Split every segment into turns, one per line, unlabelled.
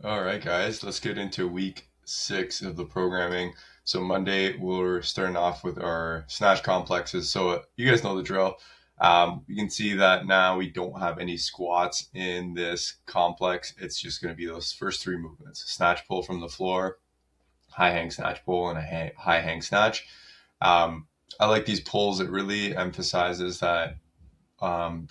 All right, guys, let's get into week 6 of the programming. So, Monday, we're starting off with our snatch complexes. So, you guys know the drill. You can see that now we don't have any squats in this complex. It's just going to be those first three movements: snatch pull from the floor, high hang snatch pull, and a high hang snatch. Um, I like these pulls. It really emphasizes that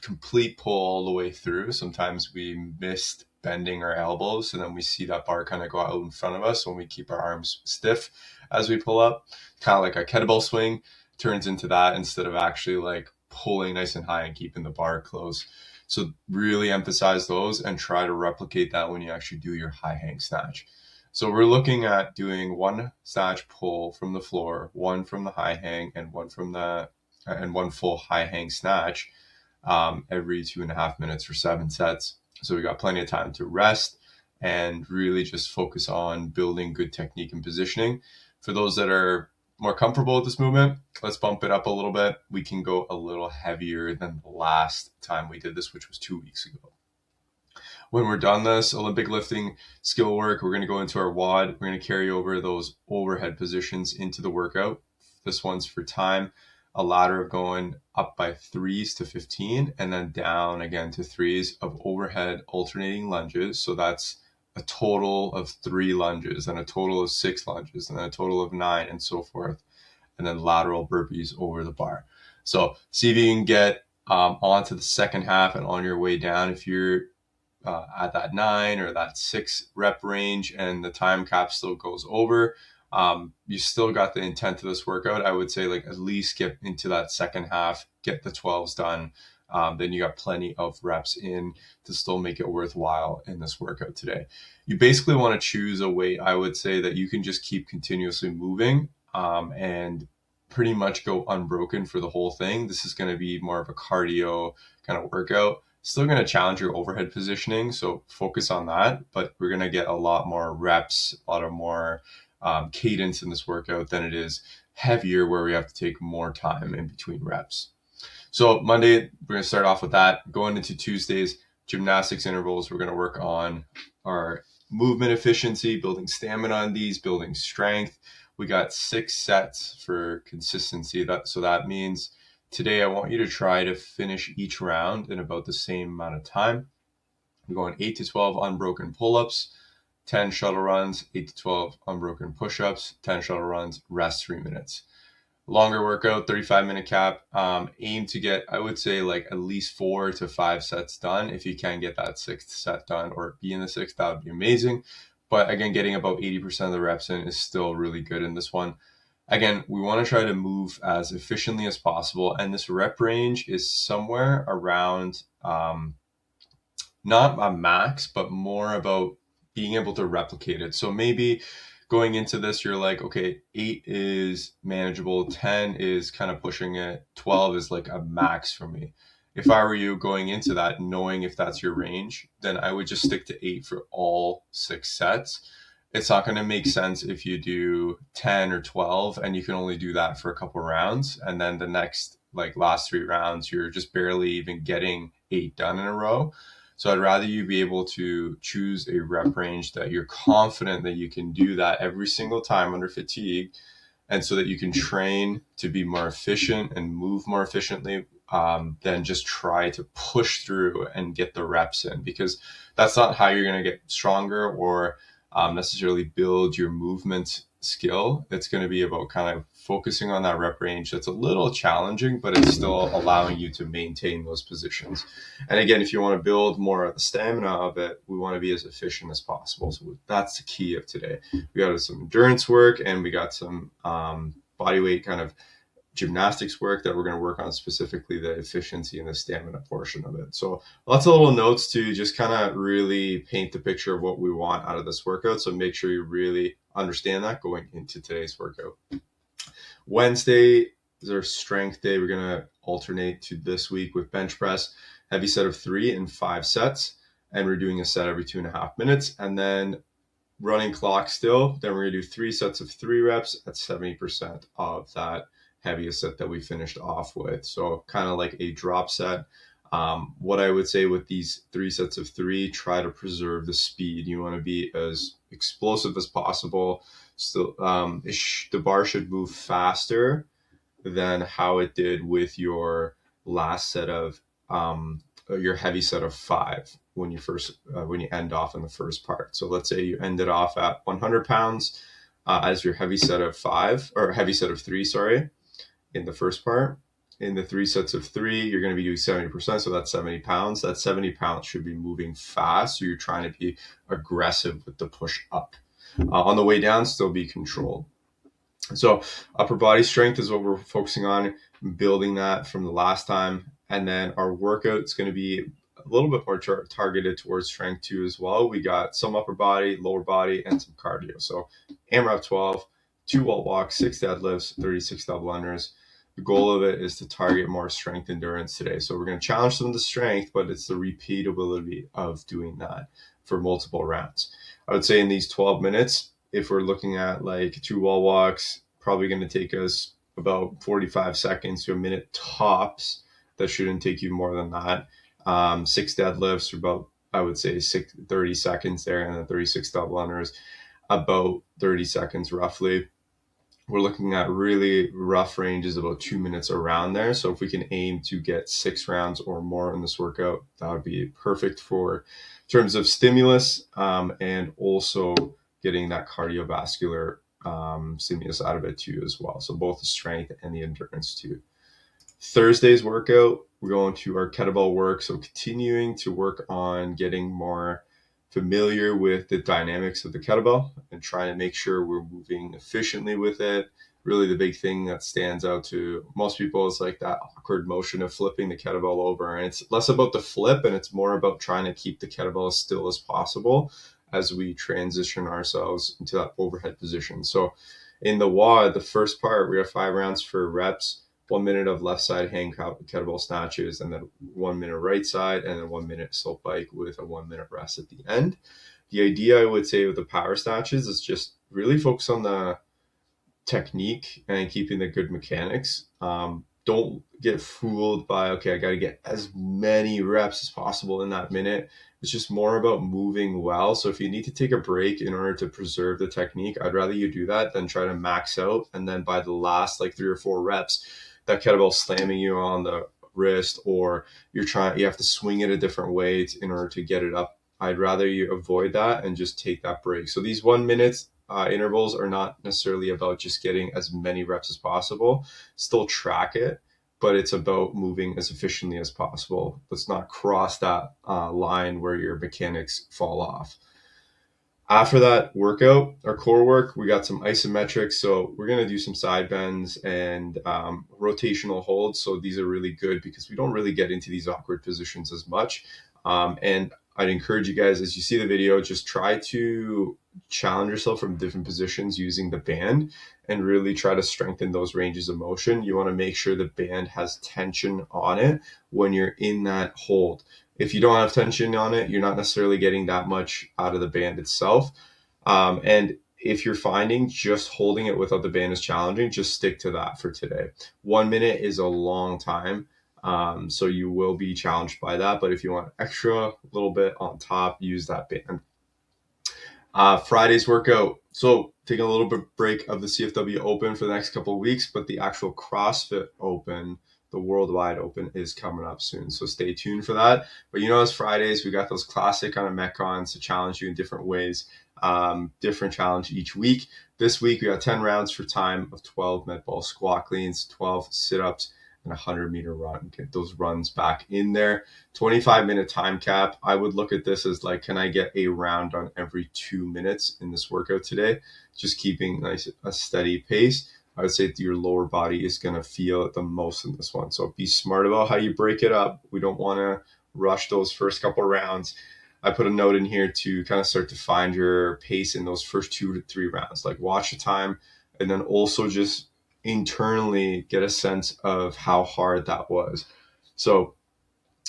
complete pull all the way through. Sometimes we missed bending our elbows, and then we see that bar kind of go out in front of us when we keep our arms stiff as we pull up. Kind of like a kettlebell swing turns into that instead of actually like pulling nice and high and keeping the bar close. So really emphasize those and try to replicate that when you actually do your high hang snatch. So we're looking at doing one snatch pull from the floor, one from the high hang, and one full high hang snatch every 2.5 minutes for 7 sets. So we got plenty of time to rest and really just focus on building good technique and positioning. For those that are more comfortable with this movement, let's bump it up a little bit. We can go a little heavier than the last time we did this, which was 2 weeks ago. When we're done this Olympic lifting skill work, we're going to go into our WOD. We're going to carry over those overhead positions into the workout. This one's for time, a ladder of going up by threes to 15 and then down again to threes of overhead alternating lunges. So that's a total of 3 lunges and a total of 6 lunges and then a total of 9 and so forth. And then lateral burpees over the bar. So see if you can get onto the second half and on your way down. If you're at that 9 or that 6 rep range and the time cap still goes over, you still got the intent of this workout. I would say like at least get into that second half, get the 12s done. Then you got plenty of reps in to still make it worthwhile in this workout today. You basically want to choose a weight, I would say, that you can just keep continuously moving and pretty much go unbroken for the whole thing. This is going to be more of a cardio kind of workout. Still going to challenge your overhead positioning, so focus on that, but we're going to get a lot more reps, a lot of more cadence in this workout than it is heavier where we have to take more time in between reps. So Monday, we're going to start off with that. Going into Tuesdays, gymnastics intervals, we're going to work on our movement efficiency, building stamina on these, building strength. We got 6 sets for consistency. So that means today I want you to try to finish each round in about the same amount of time. We're going 8 to 12 unbroken pull-ups, 10 shuttle runs, 8 to 12 unbroken push-ups, 10 shuttle runs, rest 3 minutes. Longer workout, 35-minute cap. Aim to get, I would say, like at least 4 to 5 sets done. If you can get that 6th set done or be in the 6th, that would be amazing. But again, getting about 80% of the reps in is still really good in this one. Again, we want to try to move as efficiently as possible. And this rep range is somewhere around not a max, but more about being able to replicate it. So maybe going into this, you're like, okay, 8 is manageable, 10 is kind of pushing it, 12 is like a max for me. If I were you going into that, knowing if that's your range, then I would just stick to 8 for all 6 sets. It's not going to make sense if you do 10 or 12 and you can only do that for a couple rounds. And then the next, like last 3 rounds, you're just barely even getting 8 done in a row. So I'd rather you be able to choose a rep range that you're confident that you can do that every single time under fatigue, and so that you can train to be more efficient and move more efficiently than just try to push through and get the reps in, because that's not how you're going to get stronger or necessarily build your movement skill. It's going to be about kind of focusing on that rep range that's a little challenging, but it's still allowing you to maintain those positions. And again, if you want to build more of the stamina of it, we want to be as efficient as possible. So that's the key of today. We got some endurance work and we got some body weight kind of gymnastics work that we're going to work on, specifically the efficiency and the stamina portion of it. So lots of little notes to just kind of really paint the picture of what we want out of this workout. So make sure you really understand that going into today's workout. Wednesday is our strength day. We're going to alternate to this week with bench press, heavy set of 3 and 5 sets. And we're doing a set every 2.5 minutes. And then running clock still. Then we're going to do 3 sets of 3 reps at 70% of that heaviest set that we finished off with. So kind of like a drop set. What I would say with these 3 sets of 3, try to preserve the speed. You want to be as explosive as possible. Still, the bar should move faster than how it did with your last set of your heavy set of 5 when you end off in the first part. So let's say you ended off at 100 pounds as your heavy set of 5 or heavy set of 3, sorry, in the first part. In the 3 sets of 3, you're going to be doing 70%, so that's 70 pounds. That 70 pounds should be moving fast, so you're trying to be aggressive with the push up. On the way down, still be controlled. So upper body strength is what we're focusing on, building that from the last time. And then our workout's going to be a little bit more targeted towards strength too as well. We got some upper body, lower body, and some cardio. So AMRAP 12, 2 wall walks, 6 deadlifts, 36 double unders. The goal of it is to target more strength endurance today. So we're going to challenge some of the strength, but it's the repeatability of doing that for multiple rounds. I would say in these 12 minutes, if we're looking at like 2 wall walks, probably going to take us about 45 seconds to a minute tops. That shouldn't take you more than that. 6 deadlifts, about, I would say 30 seconds there, and then 36 double unders, about 30 seconds roughly. We're looking at really rough ranges, about 2 minutes around there. So if we can aim to get 6 rounds or more in this workout, that would be perfect for terms of stimulus and also getting that cardiovascular stimulus out of it too as well. So both the strength and the endurance too. Thursday's workout, we're going to our kettlebell work. So continuing to work on getting more familiar with the dynamics of the kettlebell and trying to make sure we're moving efficiently with it. Really the big thing that stands out to most people is like that awkward motion of flipping the kettlebell over. And it's less about the flip and it's more about trying to keep the kettlebell as still as possible as we transition ourselves into that overhead position. So in the WOD, the first part, we have 5 rounds for reps, 1 minute of left side hang kettlebell snatches, and then 1 minute right side, and then 1 minute slope bike with a 1 minute rest at the end. The idea, I would say, with the power snatches is just really focus on the technique and keeping the good mechanics. Don't get fooled by, okay, I got to get as many reps as possible in that minute. It's just more about moving well. So if you need to take a break in order to preserve the technique, I'd rather you do that than try to max out. And then by the last like 3 or 4 reps, that kettlebell slamming you on the wrist, or you have to swing it a different way in order to get it up. I'd rather you avoid that and just take that break. So these 1 minute intervals are not necessarily about just getting as many reps as possible. Still track it, but it's about moving as efficiently as possible. Let's not cross that line where your mechanics fall off. After that workout, our core work, we got some isometrics. So we're going to do some side bends and rotational holds. So these are really good because we don't really get into these awkward positions as much. And I'd encourage you guys, as you see the video, just try to challenge yourself from different positions using the band and really try to strengthen those ranges of motion. You want to make sure the band has tension on it when you're in that hold. If you don't have tension on it, you're not necessarily getting that much out of the band itself. And if you're finding just holding it without the band is challenging, just stick to that for today. 1 minute is a long time. So you will be challenged by that. But if you want extra little bit on top, use that band. Friday's workout. So taking a little bit break of the CFW Open for the next couple of weeks, but the actual CrossFit Open, the Worldwide Open, is coming up soon. So stay tuned for that. But as Fridays, we got those classic kind of Metcons to challenge you in different ways. Different challenge each week. This week, we got 10 rounds for time of 12 med ball squat cleans, 12 sit-ups, and a 100-meter run. Get those runs back in there. 25-minute time cap. I would look at this as like, can I get a round on every 2 minutes in this workout today? Just keeping a steady pace. I would say that your lower body is going to feel it the most in this one. So be smart about how you break it up. We don't want to rush those first couple rounds. I put a note in here to kind of start to find your pace in those first 2 to 3 rounds. Like watch the time and then also just internally get a sense of how hard that was. So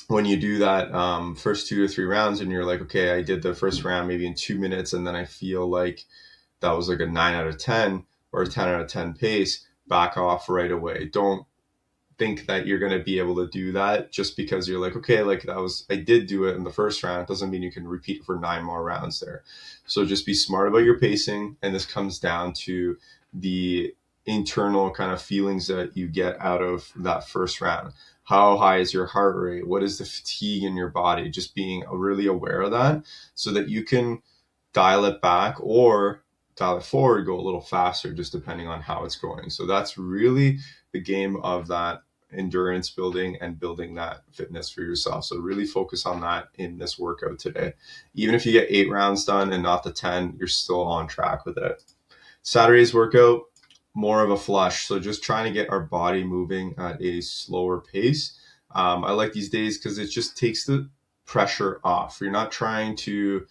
when you do that first 2 to 3 rounds and you're like, okay, I did the first round maybe in 2 minutes and then I feel like that was like a 9 out of 10 or a 10 out of 10 pace, back off right away. Don't think that you're going to be able to do that just because you're like, okay, like I did do it in the first round. It doesn't mean you can repeat it for 9 more rounds there. So just be smart about your pacing. And this comes down to the internal kind of feelings that you get out of that first round. How high is your heart rate? What is the fatigue in your body? Just being really aware of that so that you can dial it back or dial it forward, go a little faster, just depending on how it's going. So that's really the game of that endurance building and building that fitness for yourself. So really focus on that in this workout today. Even if you get 8 rounds done and not the 10, you're still on track with it. Saturday's workout, more of a flush. So just trying to get our body moving at a slower pace. I like these days because it just takes the pressure off. You're not trying to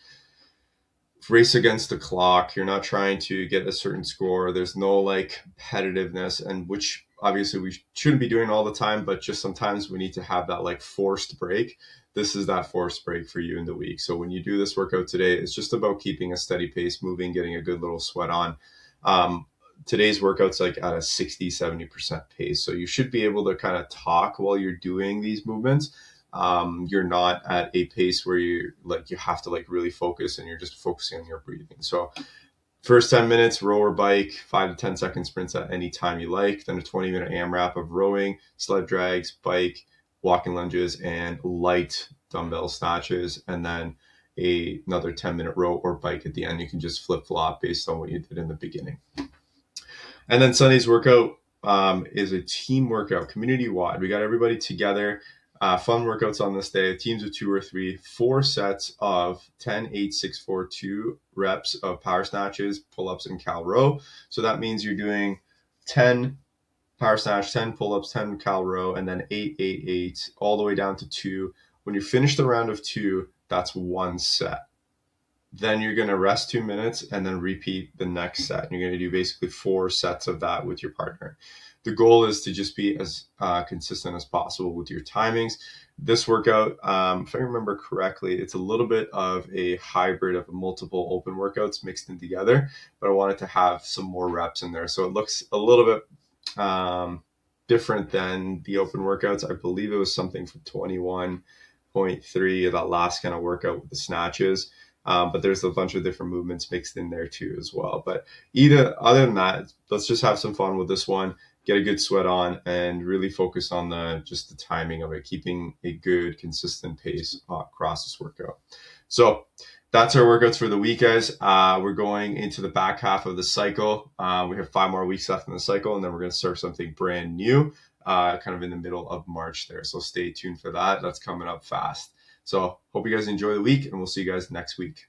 race against the clock. You're not trying to get a certain score. There's no like competitiveness, and which obviously we shouldn't be doing all the time, but just sometimes we need to have that like forced break. This is that forced break for you in the week. So when you do this workout today, it's just about keeping a steady pace, moving, getting a good little sweat on. Today's workout's like at a 60-70% pace. So you should be able to kind of talk while you're doing these movements. You're not at a pace where you have to like really focus and you're just focusing on your breathing. So first 10 minutes, row or bike, 5 to 10 second sprints at any time you like, then a 20-minute AMRAP of rowing, sled drags, bike, walking lunges, and light dumbbell snatches, and then another 10-minute row or bike at the end. You can just flip-flop based on what you did in the beginning. And then Sunday's workout is a team workout, community-wide. We got everybody together. Fun workouts on this day, teams of 2 or 3, 4 sets of 10, 8, 6, 4, 2 reps of power snatches, pull-ups, and cal row. So that means you're doing 10 power snatch, 10 pull-ups, 10 cal row, and then 8, 8, 8, all the way down to 2. When you finish the round of 2, that's 1 set. Then you're going to rest 2 minutes and then repeat the next set. And you're going to do basically 4 sets of that with your partner. The goal is to just be as consistent as possible with your timings. This workout, if I remember correctly, it's a little bit of a hybrid of multiple open workouts mixed in together, but I wanted to have some more reps in there. So it looks a little bit different than the open workouts. I believe it was something from 21.3, that last kind of workout with the snatches. But there's a bunch of different movements mixed in there too as well. But other than that, let's just have some fun with this one, get a good sweat on, and really focus on just the timing of it, keeping a good consistent pace across this workout. So that's our workouts for the week, guys. We're going into the back half of the cycle. We have 5 more weeks left in the cycle, and then we're going to start something brand new, kind of in the middle of March there. So stay tuned for that. That's coming up fast. So hope you guys enjoy the week, and we'll see you guys next week.